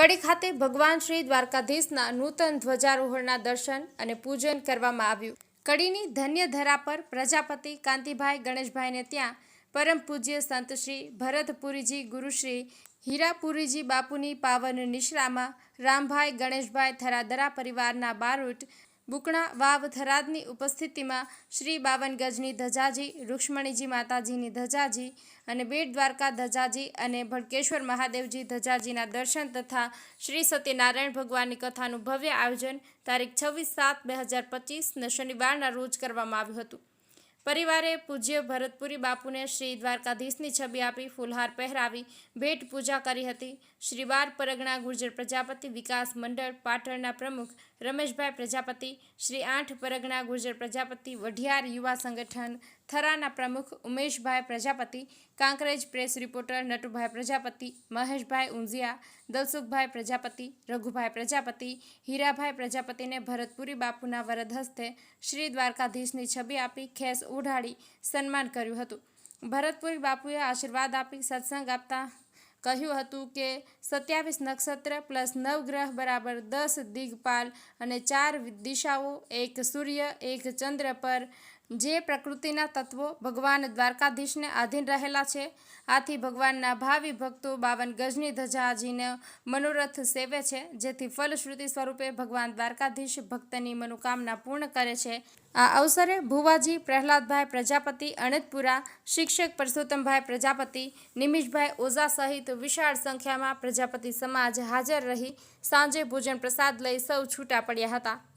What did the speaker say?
કડી ખાતે ભગવાન શ્રી દ્વારકાધીશના નૂતન ધ્વજારોહણના દર્શન અને પૂજન કરવામાં આવ્યું। કડીની ધન્ય ધરા પર પ્રજાપતિ કાંતિભાઈ ગણેશભાઈને ત્યાં પરમ પૂજ્ય સંત શ્રી ભરતપુરીજી ગુરુશ્રી હીરાપુરીજી બાપુની પાવન નિશ્રામાં રામભાઈ ગણેશભાઈ થરાદરા પરિવારના બારોટ બુકણા વાવ થરાદની ઉપસ્થિતિમાં શ્રી 52 ગજની ધજાજી, રૂક્ષ્મણીજી માતાજીની ધજાજી અને બેટ દ્વારકા ધજાજી અને ભડકેશ્વર મહાદેવજી ધજાજીના દર્શન તથા શ્રી સત્યનારાયણ ભગવાનની કથાનું ભવ્ય આયોજન તારીખ 26/7/2025 શનિવારના રોજ કરવામાં આવ્યું હતું। પરિવારે પૂજ્ય ભરતપુરી બાપુને શ્રી દ્વારકાધીશની છબી આપી ફૂલહાર પહેરાવી ભેટ પૂજા કરી હતી। શ્રી 12 પરગણા ગુર્જર પ્રજાપતિ વિકાસ મંડળ પાટણના પ્રમુખ રમેશભાઈ પ્રજાપતિ, શ્રી 8 પરગણા ગુર્જર પ્રજાપતિ વઢિયાર યુવા સંગઠન થરાના પ્રમુખ ઉમેશભાઈ પ્રજાપતિ, કાંકરેજ પ્રેસ રિપોર્ટર નટુભાઈ પ્રજાપતિ, મહેશભાઈ ઊંઝિયા, દલસુખભાઈ પ્રજાપતિ, રઘુભાઈ પ્રજાપતિ, હીરાભાઈ પ્રજાપતિને ભરતપુરી બાપુના વરદ હસ્તે શ્રી દ્વારકાધીશની છબી આપી ખેસ ઉઢાડી સન્માન કર્યું હતું। ભરતપુરી બાપુએ આશીર્વાદ આપી સત્સંગ આપતા કહ્યું હતું કે 27 નક્ષત્ર પ્લસ 9 ગ્રહ બરાબર 10 દિગ્પાલ અને 4 દિશાઓ, એક સૂર્ય, એક ચંદ્ર પર જે પ્રકૃતિના તત્વો ભગવાન દ્વારકાધીશને આધીન રહેલા છે। આથી ભગવાનના ભાવિ ભક્તો 52 ગજની ધજાજીનો મનોરથ સેવે છે, જેથી ફલશ્રુતિ સ્વરૂપે ભગવાન દ્વારકાધીશ ભક્તની મનોકામના પૂર્ણ કરે છે। આ અવસરે ભુવાજી પ્રહલાદભાઈ પ્રજાપતિ અણતપુરા, શિક્ષક પરસોત્તમભાઈ પ્રજાપતિ, નિમિષભાઈ ઓઝા સહિત વિશાળ સંખ્યામાં પ્રજાપતિ સમાજ હાજર રહી સાંજે ભોજન પ્રસાદ લઈ સૌ છૂટા પડ્યા હતા।